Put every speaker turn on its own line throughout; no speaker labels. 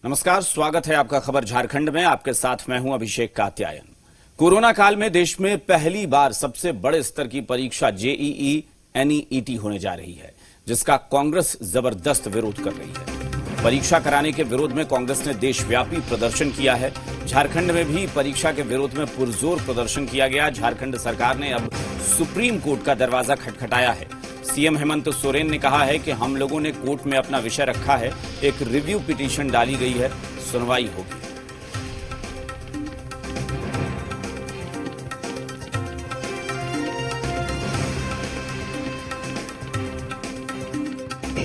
नमस्कार, स्वागत है आपका खबर झारखंड में। आपके साथ मैं हूं अभिषेक कात्यायन। कोरोना काल में देश में पहली बार सबसे बड़े स्तर की परीक्षा जेईई एनईईटी होने जा रही है, जिसका कांग्रेस जबरदस्त विरोध कर रही है। परीक्षा कराने के विरोध में कांग्रेस ने देशव्यापी प्रदर्शन किया है। झारखंड में भी परीक्षा के विरोध में पुरजोर प्रदर्शन किया गया। झारखंड सरकार ने अब सुप्रीम कोर्ट का दरवाजा खटखटाया है। सीएम हेमंत सोरेन ने कहा है कि हम लोगों ने कोर्ट में अपना विषय रखा है, एक रिव्यू पिटीशन डाली गई है, सुनवाई होगी।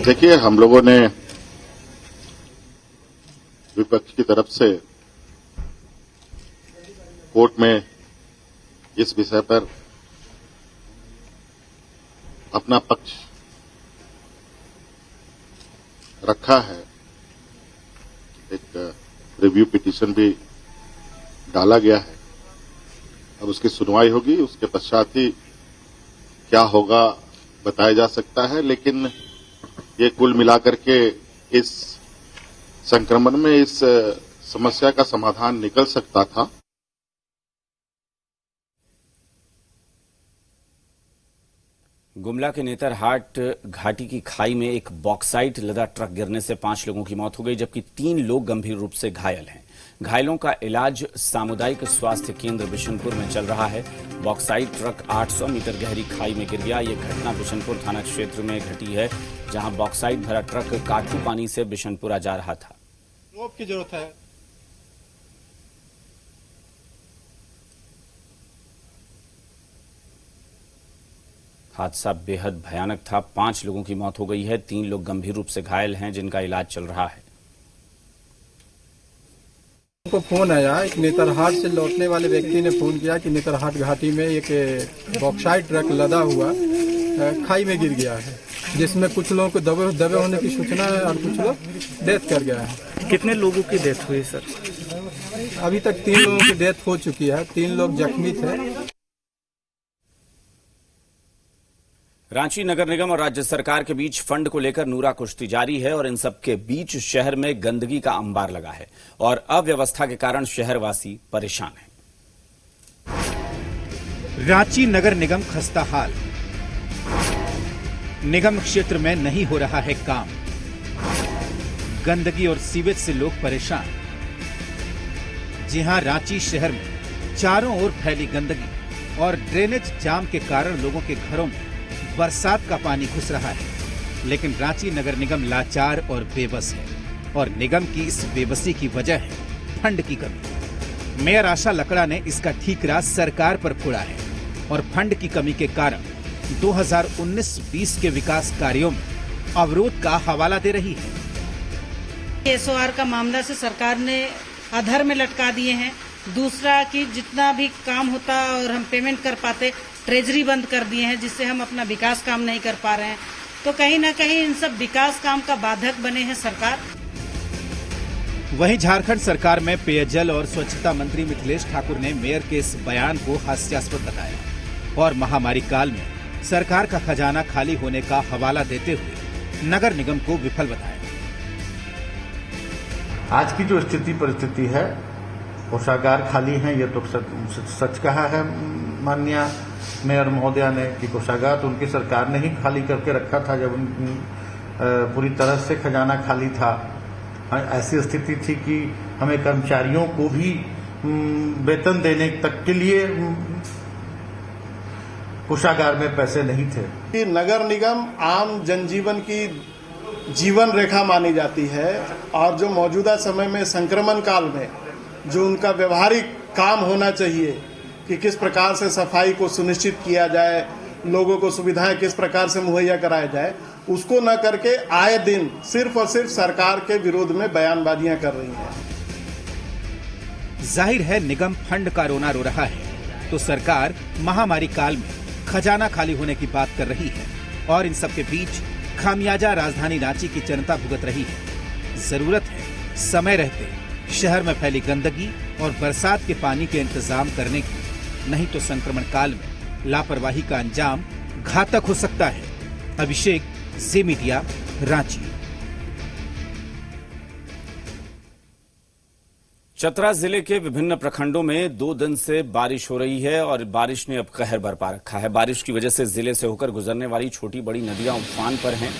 देखिए, हम लोगों ने विपक्ष की तरफ से कोर्ट में इस विषय पर अपना पक्ष रखा है। एक रिव्यू पिटीशन भी डाला गया है। अब उसकी सुनवाई होगी, उसके पश्चात ही क्या होगा बताया जा सकता है। लेकिन ये कुल मिलाकर के इस संक्रमण में इस समस्या का समाधान निकल सकता था।
गुमला के नेतरहाट घाटी की खाई में एक बॉक्साइट लदा ट्रक गिरने से 5 लोगों की मौत हो गई, जबकि 3 लोग गंभीर रूप से घायल हैं। घायलों का इलाज सामुदायिक स्वास्थ्य केंद्र बिशनपुर में चल रहा है। बॉक्साइट ट्रक 800 मीटर गहरी खाई में गिर गया। ये घटना बिशनपुर थाना क्षेत्र में घटी है, जहां बॉक्साइट भरा ट्रक काठू पानी से बिशनपुरा जा रहा था।
रोप की जरूरत है।
हादसा बेहद भयानक था। 5 लोगों की मौत हो गई है, 3 लोग गंभीर रूप से घायल हैं, जिनका इलाज चल रहा है।
को फोन आया, एक नेतरहाट से लौटने वाले व्यक्ति ने फोन किया कि नेतरहाट घाटी में एक बॉक्साइट ट्रक लदा हुआ खाई में गिर गया है, जिसमें कुछ लोगों को दबे होने की सूचना है और कुछ लोग डेथ कर गया है।
कितने लोगों की डेथ हुई सर?
अभी तक 3 लोगों की डेथ हो चुकी है, 3 लोग जख्मी थे।
रांची नगर निगम और राज्य सरकार के बीच फंड को लेकर नूरा कुश्ती जारी है और इन सबके बीच शहर में गंदगी का अंबार लगा है और अव्यवस्था के कारण शहरवासी परेशान हैं।
रांची नगर निगम खस्ता हाल। निगम क्षेत्र में नहीं हो रहा है काम। गंदगी और सीवेज से लोग परेशान। जी हां, रांची शहर में चारों ओर फैली गंदगी और ड्रेनेज जाम के कारण लोगों के घरों में बरसात का पानी घुस रहा है। लेकिन रांची नगर निगम लाचार और बेबस है और निगम की इस बेबसी की वजह है फंड की कमी। मेयर आशा लकड़ा ने इसका ठीकरा सरकार पर फोड़ा है और फंड की कमी के कारण 2019-20 के विकास कार्यों में अवरोध का हवाला दे रही है।
एसओआर का मामला से सरकार ने अधर में लटका दिए हैं। दूसरा कि जितना भी काम होता और हम पेमेंट कर पाते, ट्रेजरी बंद कर दिए हैं, जिससे हम अपना विकास काम नहीं कर पा रहे हैं। तो कहीं ना कहीं इन सब विकास काम का बाधक बने हैं सरकार।
वहीं झारखंड सरकार में पेयजल और स्वच्छता मंत्री मिथिलेश ठाकुर ने मेयर के इस बयान को हास्यास्पद बताया और महामारी काल में सरकार का खजाना खाली होने का हवाला देते हुए नगर निगम को विफल बताया।
आज की जो स्थिति परिस्थिति है, कोषागार खाली हैं, ये तो सच कहा है माननीय मेयर महोदया ने कि कोषागार तो उनकी सरकार ने ही खाली करके रखा था जब पूरी तरह से खजाना खाली था। ऐसी स्थिति थी कि हमें कर्मचारियों को भी वेतन देने तक के लिए कोषागार में पैसे नहीं थे।
नगर निगम आम जनजीवन की जीवन रेखा मानी जाती है और जो मौजूदा समय में संक्रमण काल में जो उनका व्यवहारिक काम होना चाहिए कि किस प्रकार से सफाई को सुनिश्चित किया जाए, लोगों को सुविधाएं किस प्रकार से मुहैया कराया जाए, उसको न करके आए दिन सिर्फ और सिर्फ सरकार के विरोध में बयानबाजियां कर रही हैं।
जाहिर है निगम फंड का रोना रो रहा है तो सरकार महामारी काल में खजाना खाली होने की बात कर रही है और इन सब के बीच खामियाजा राजधानी रांची की जनता भुगत रही है। जरूरत है समय रहते शहर में फैली गंदगी और बरसात के पानी के इंतजाम करने की, नहीं तो संक्रमण काल में लापरवाही का अंजाम घातक हो सकता है। अभिषेक, ज़ी मीडिया, रांची।
चतरा जिले के विभिन्न प्रखंडों में 2 दिन से बारिश हो रही है और बारिश ने अब कहर बरपा रखा है। बारिश की वजह से जिले से होकर गुजरने वाली छोटी बड़ी नदियां उफान पर हैं।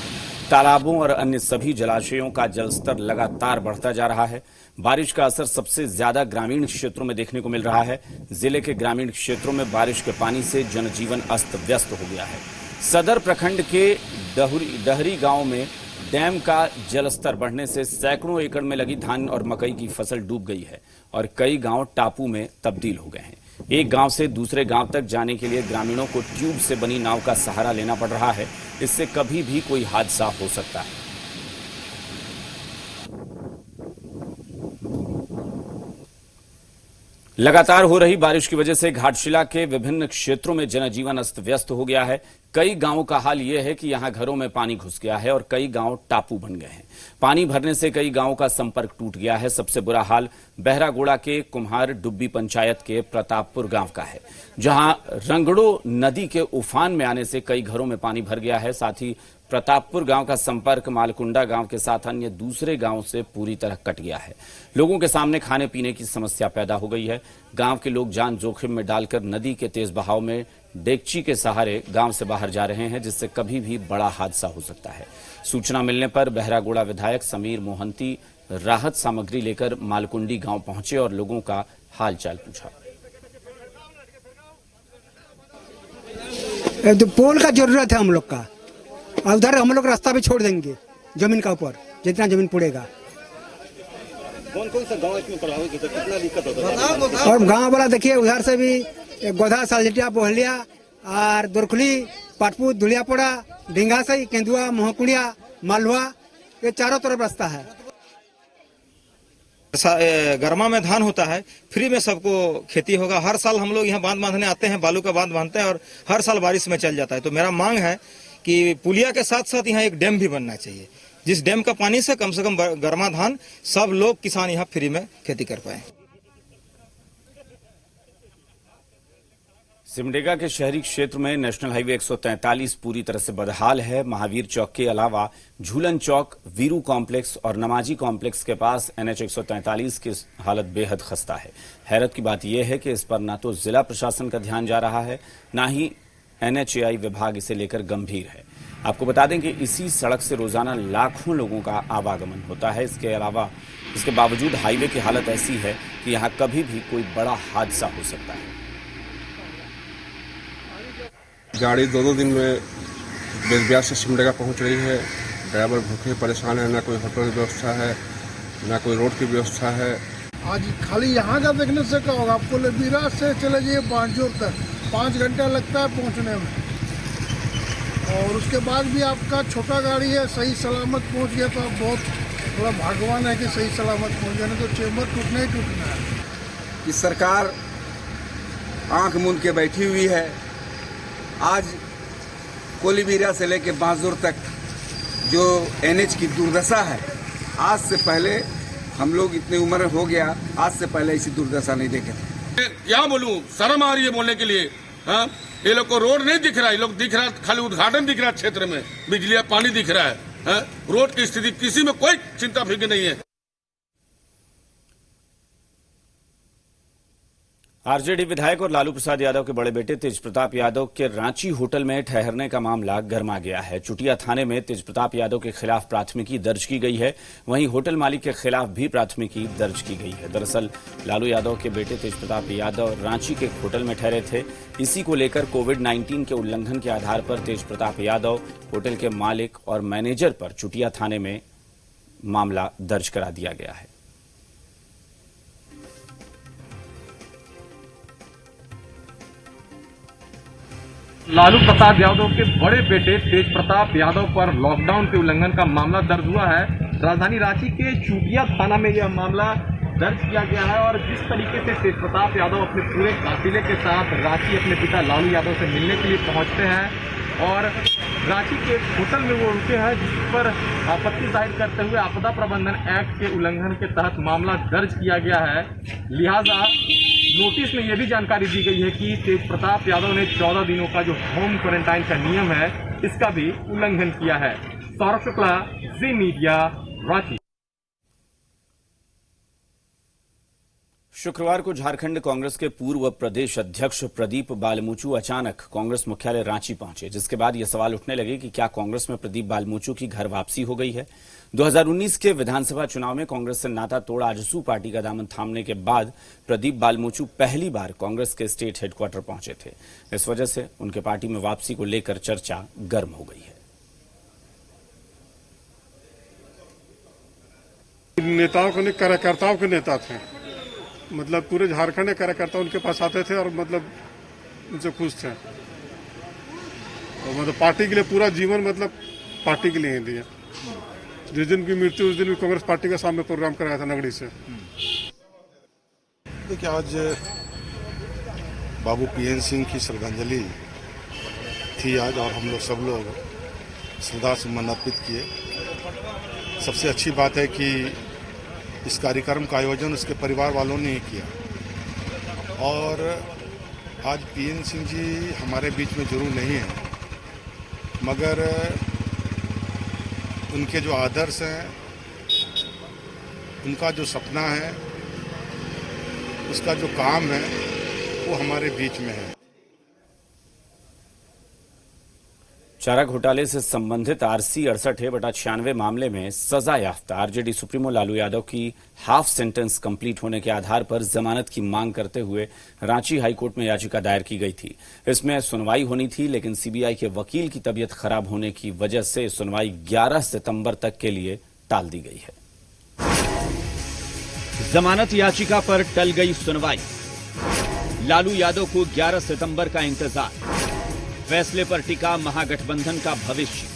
तालाबों और अन्य सभी जलाशयों का जलस्तर लगातार बढ़ता जा रहा है। बारिश का असर सबसे ज्यादा ग्रामीण क्षेत्रों में देखने को मिल रहा है। जिले के ग्रामीण क्षेत्रों में बारिश के पानी से जनजीवन अस्त व्यस्त हो गया है। सदर प्रखंड के डहरी गांव में डैम का जलस्तर बढ़ने से सैकड़ों एकड़ में लगी धान और मकई की फसल डूब गई है और कई गांव टापू में तब्दील हो गए हैं। एक गांव से दूसरे गांव तक जाने के लिए ग्रामीणों को ट्यूब से बनी नाव का सहारा लेना पड़ रहा है। इससे कभी भी कोई हादसा हो सकता है। लगातार हो रही बारिश की वजह से घाटशिला के विभिन्न क्षेत्रों में जनजीवन अस्त व्यस्त हो गया है। कई गांवों का हाल यह है कि यहां घरों में पानी घुस गया है और कई गांव टापू बन गए हैं। पानी भरने से कई गांवों का संपर्क टूट गया है। सबसे बुरा हाल बहरागोड़ा के कुम्हार डुब्बी पंचायत के प्रतापपुर गांव का है, जहां रंगड़ो नदी के उफान में आने से कई घरों में पानी भर गया है। साथ ही प्रतापपुर गांव का संपर्क मालकुंडा गांव के साथ अन्य दूसरे गांवों से पूरी तरह कट गया है। लोगों के सामने खाने पीने की समस्या पैदा हो गई है। गांव के लोग जान जोखिम में डालकर नदी के तेज बहाव में डेगची के सहारे गांव से बाहर जा रहे हैं, जिससे कभी भी बड़ा हादसा हो सकता है। सूचना मिलने पर बहरागोड़ा विधायक समीर मोहंती राहत सामग्री लेकर मालकुंडी गांव पहुंचे और लोगों का हालचाल पूछा।
तो पोल का जरूरत है हम लोग का, और उधर हम लोग रास्ता भी छोड़ देंगे जमीन का ऊपर जितना जमीन पड़ेगा।
कौन कौन सा गांव इसमें प्रभावित होता है, कितना दिक्कत होता है?
और गांव वाला देखिए उधर से भी गोधा सालजटिया बोहलिया और दुरखुली पाटपुर धुलियापड़ा ढिंगासई केंदुआ मोहकुड़िया मालवा, ये चारों तरफ रास्ता है।
गर्मा में धान होता है, फ्री में सबको खेती होगा। हर साल हम लोग यहाँ बांध बांधने आते हैं, बालू का बांध बांधते हैं और हर साल बारिश में चल जाता है। तो मेरा मांग है कि पुलिया के साथ साथ यहाँ एक डैम भी बनना चाहिए, जिस डैम का पानी से कम गर्मा धान सब लोग किसान यहाँ फ्री में खेती कर पाए।
सिमडेगा के शहरी क्षेत्र में नेशनल हाईवे 143 पूरी तरह से बदहाल है। महावीर चौक के अलावा झूलन चौक, वीरू कॉम्प्लेक्स और नमाजी कॉम्प्लेक्स के पास NH 143 की हालत बेहद खस्ता है। हैरत की बात यह है कि इस पर न तो जिला प्रशासन का ध्यान जा रहा है, न ही NHAI विभाग इसे लेकर गंभीर है। आपको बता दें कि इसी सड़क से रोजाना लाखों लोगों का आवागमन होता है। इसके बावजूद हाईवे की हालत ऐसी है कि यहाँ कभी भी कोई बड़ा हादसा हो सकता है।
गाड़ी 2-2 दिन में बेलबिया से सिमडेगा पहुंच रही है। ड्राइवर भूखे परेशान है, ना कोई होटल की व्यवस्था है, ना कोई रोड की व्यवस्था है।
आज खाली यहाँ का देखने से क्या होगा, आपको लेबीरा से चले जाइए बांजोर तक 5 घंटा लगता है पहुँचने में, और उसके बाद भी आपका छोटा गाड़ी है, सही सलामत पहुँच गया तो आप बहुत बड़ा भाग्यवान है कि सही सलामत पहुँच गया, नहीं तो चेम्बर टूटना ही टूटना है।
कि सरकार आंख मूंद के बैठी हुई है। आज कोलीबीरा से लेके बांजोर तक जो NH की दुर्दशा है, आज से पहले हम लोग इतनी उम्र हो गया, आज से पहले ऐसी दुर्दशा नहीं देखे थे।
क्या बोलूं, शर्म आ रही है बोलने के लिए। हाँ, ये लोग को रोड नहीं दिख रहा है, लोग दिख रहा खाली उद्घाटन दिख रहा है, क्षेत्र में बिजली पानी दिख रहा है। हाँ, रोड की स्थिति किसी में कोई चिंता फिक्र नहीं है।
आरजेडी विधायक और लालू प्रसाद यादव के बड़े बेटे तेज प्रताप यादव के रांची होटल में ठहरने का मामला गर्मा गया है। चुटिया थाने में तेज प्रताप यादव के खिलाफ प्राथमिकी दर्ज की गई है, वहीं होटल मालिक के खिलाफ भी प्राथमिकी दर्ज की गई है। दरअसल लालू यादव के बेटे तेज प्रताप यादव रांची के होटल में ठहरे थे। इसी को लेकर कोविड-19 के उल्लंघन के आधार पर तेज प्रताप यादव होटल के मालिक और मैनेजर पर चुटिया थाने में मामला दर्ज करा दिया गया है।
लालू प्रसाद यादव के बड़े बेटे तेज प्रताप यादव पर लॉकडाउन के उल्लंघन का मामला दर्ज हुआ है। राजधानी रांची के चूटिया थाना में यह मामला दर्ज किया गया है और जिस तरीके से तेज प्रताप यादव अपने पूरे काफिले के साथ रांची अपने पिता लालू यादव से मिलने के लिए पहुंचते हैं और रांची के होटल में वो रुके हैं, जिस पर आपत्ति जाहिर करते हुए आपदा प्रबंधन एक्ट के उल्लंघन के तहत मामला दर्ज किया गया है। लिहाजा नोटिस में यह भी जानकारी दी गई है कि तेज प्रताप यादव ने 14 दिनों का जो होम क्वारंटाइन का नियम है, इसका भी उल्लंघन किया है। सौरभ शुक्ला, जी मीडिया, रांची।
शुक्रवार को झारखंड कांग्रेस के पूर्व प्रदेश अध्यक्ष प्रदीप बालमूचू अचानक कांग्रेस मुख्यालय रांची पहुंचे, जिसके बाद यह सवाल उठने लगे कि क्या कांग्रेस में प्रदीप बालमूचू की घर वापसी हो गई है। 2019 के विधानसभा चुनाव में कांग्रेस से नाता तोड़ आजसू पार्टी का दामन थामने के बाद प्रदीप बालमूचू पहली बार कांग्रेस के स्टेट हेडक्वार्टर पहुंचे थे। इस वजह से उनके पार्टी में वापसी को लेकर चर्चा गर्म हो गई है।
नेताओं के कार्यकर्ताओं के नेता थे, मतलब पूरे झारखंड के कार्यकर्ता उनके पास आते थे और मतलब उनसे खुश थे। और मतलब पार्टी के लिए पूरा जीवन मतलब पार्टी के लिए ही दिया। जिस दिन की मृत्यु उस दिन भी कांग्रेस पार्टी के सामने प्रोग्राम कराया था नगड़ी से।
देखिए, आज बाबू पीएन सिंह की श्रद्धांजलि थी आज, और हम लोग सब लोग श्रद्धा सुमन अर्पित किए। सबसे अच्छी बात है कि इस कार्यक्रम का आयोजन उसके परिवार वालों ने ही किया। और आज पीएन सिंह जी हमारे बीच में जरूर नहीं है, मगर उनके जो आदर्श हैं, उनका जो सपना है, उसका जो काम है, वो हमारे बीच में है।
चारा घोटाले से संबंधित आरसी 68/96 मामले में सजा याफ्ता आरजेडी सुप्रीमो लालू यादव की हाफ सेंटेंस कंप्लीट होने के आधार पर जमानत की मांग करते हुए रांची हाईकोर्ट में याचिका दायर की गई थी। इसमें सुनवाई होनी थी, लेकिन सीबीआई के वकील की तबीयत खराब होने की वजह से सुनवाई 11 सितंबर तक के लिए टाल दी गई है।
जमानत याचिका पर टल गई सुनवाई। लालू यादव को 11 सितंबर का इंतजार। फैसले पर टिका महागठबंधन का भविष्य।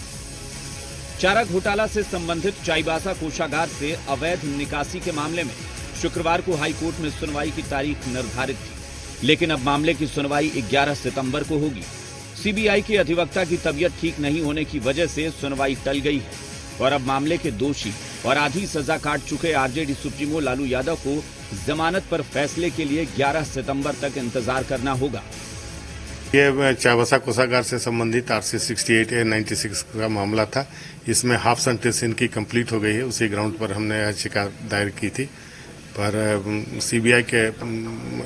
चारा घोटाला से संबंधित चाईबासा कोषागार से अवैध निकासी के मामले में शुक्रवार को हाईकोर्ट में सुनवाई की तारीख निर्धारित थी, लेकिन अब मामले की सुनवाई 11 सितंबर को होगी। सीबीआई के अधिवक्ता की तबीयत ठीक नहीं होने की वजह से सुनवाई टल गई है और अब मामले के दोषी और आधी सजा काट चुके आरजेडी सुप्रीमो लालू यादव को जमानत पर फैसले के लिए 11 सितंबर तक इंतजार करना होगा।
ये चाईबासा कोषागार से संबंधित आरसी 68A96 का मामला था। इसमें हाफ सेंटेंस इनकी कंप्लीट हो गई है। उसी ग्राउंड पर हमने याचिका दायर की थी, पर सीबीआई के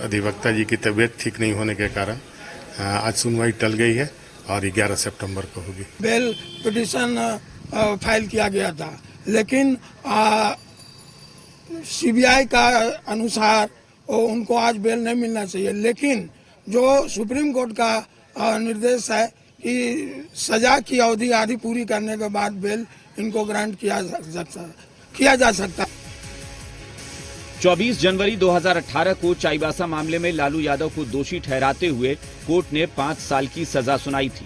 अधिवक्ता जी की तबीयत ठीक नहीं होने के कारण आज सुनवाई टल गई है और 11 सितंबर को होगी।
बेल पिटीशन फाइल किया गया था, लेकिन सीबीआई का अनुसार उनको आज बेल नहीं मिलना चाहिए। लेकिन जो सुप्रीम कोर्ट का निर्देश है कि सजा की अवधि आधी पूरी करने के बाद बेल इनको ग्रांट किया जा सकता।
24 जनवरी 2018 को चाईबासा मामले में लालू यादव को दोषी ठहराते हुए कोर्ट ने 5 साल की सजा सुनाई थी।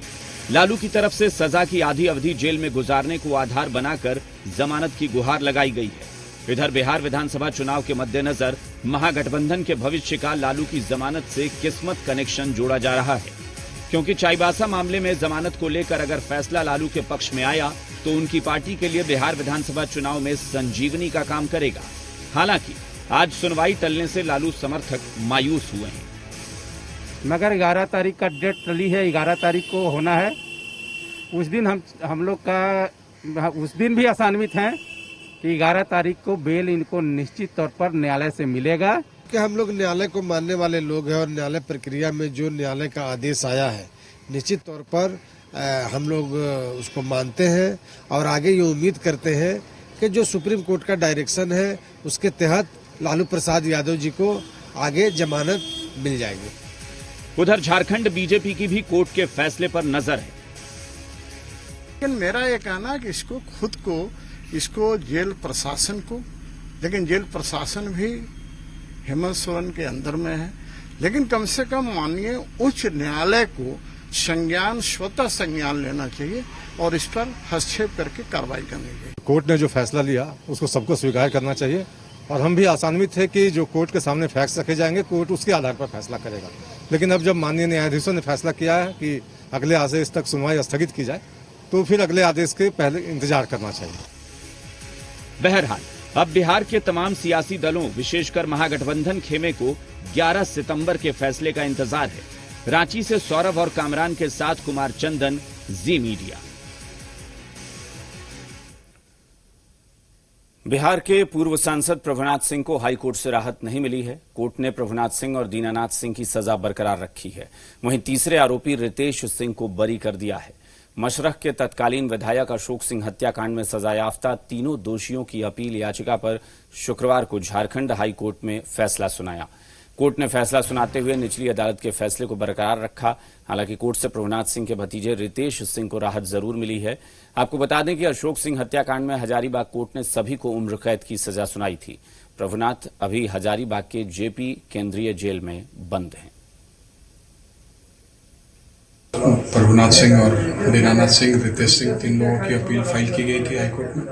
लालू की तरफ से सजा की आधी अवधि जेल में गुजारने को आधार बनाकर जमानत की गुहार लगाई गई है। इधर बिहार विधानसभा चुनाव के मद्देनजर महागठबंधन के भविष्य का लालू की जमानत से किस्मत कनेक्शन जोड़ा जा रहा है, क्योंकि चाईबासा मामले में जमानत को लेकर अगर फैसला लालू के पक्ष में आया तो उनकी पार्टी के लिए बिहार विधानसभा चुनाव में संजीवनी का काम करेगा। हालांकि आज सुनवाई टलने से लालू समर्थक मायूस हुए हैं,
मगर 11 तारीख का डेट टली है। 11 तारीख को होना है। उस दिन हम लोग का उस दिन भी आसान्वित हैं कि 11 तारीख को बेल इनको निश्चित तौर पर न्यायालय से मिलेगा।
कि हम लोग न्यायालय को मानने वाले लोग हैं और न्यायालय प्रक्रिया में जो न्यायालय का आदेश आया है, निश्चित तौर पर हम लोग उसको मानते हैं और आगे ये उम्मीद करते हैं कि जो सुप्रीम कोर्ट का डायरेक्शन है उसके तहत लालू प्रसाद यादव जी को आगे जमानत मिल जाएगी।
उधर झारखंड बीजेपी की भी कोर्ट के फैसले पर नजर है।
लेकिन मेरा ये कहना है कि इसको जेल प्रशासन को, लेकिन जेल प्रशासन भी हेमंत सोरेन के अंदर में है, लेकिन कम से कम माननीय उच्च न्यायालय को स्वतः संज्ञान लेना चाहिए और इस पर हस्तक्षेप करके कार्रवाई करनी चाहिए।
कोर्ट ने जो फैसला लिया उसको सबको स्वीकार करना चाहिए और हम भी आसान्वित है कि जो कोर्ट के सामने फैक्ट्स रखे जाएंगे, कोर्ट उसके आधार पर फैसला करेगा। लेकिन अब जब माननीय न्यायाधीशों ने फैसला किया है कि अगले आदेश तक सुनवाई स्थगित की जाए, तो फिर अगले आदेश के पहले इंतजार करना चाहिए।
बहरहाल अब बिहार के तमाम सियासी दलों, विशेषकर महागठबंधन खेमे को 11 सितंबर के फैसले का इंतजार है। रांची से सौरभ और कामरान के साथ कुमार चंदन, जी मीडिया।
बिहार के पूर्व सांसद प्रभुनाथ सिंह को हाई कोर्ट से राहत नहीं मिली है। कोर्ट ने प्रभुनाथ सिंह और दीनानाथ सिंह की सजा बरकरार रखी है। वहीं तीसरे आरोपी रितेश सिंह को बरी कर दिया है। मशरख के तत्कालीन विधायक अशोक सिंह हत्याकांड में सजायाफ्ता तीनों दोषियों की अपील याचिका पर शुक्रवार को झारखंड हाई कोर्ट में फैसला सुनाया। कोर्ट ने फैसला सुनाते हुए निचली अदालत के फैसले को बरकरार रखा। हालांकि कोर्ट से प्रभुनाथ सिंह के भतीजे रितेश सिंह को राहत जरूर मिली है। आपको बता दें कि अशोक सिंह हत्याकांड में हजारीबाग कोर्ट ने सभी को उम्र कैद की सजा सुनाई थी। प्रभुनाथ अभी हजारीबाग के जेपी केंद्रीय जेल में बंद हैं।
प्रभुनाथ सिंह और दीनानाथ सिंह, रितेश सिंह, 3 लोगों की अपील फाइल की गई थी हाईकोर्ट में।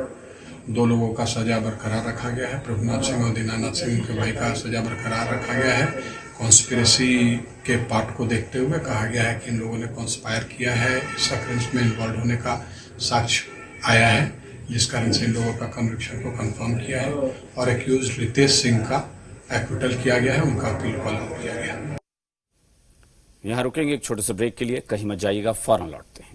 2 लोगों का सजा बरकरार रखा गया है। प्रभुनाथ सिंह और दीनानाथ सिंह उनके भाई का सजा बरकरार रखा गया है। कॉन्स्पिरेसी के पार्ट को देखते हुए कहा गया है कि इन लोगों ने कॉन्स्पायर किया है, इस ऑफेंस में इन्वॉल्व होने का साक्ष्य आया है, जिस कारण से इन लोगों का कन्विक्शन को कंफर्म किया है और एक्यूज रितेश सिंह का एक्विटल किया गया है, उनका अपील को अलाउ किया गया है।
यहां रुकेंगे एक छोटे से ब्रेक के लिए, कहीं मत जाइएगा, फौरन लौटते हैं।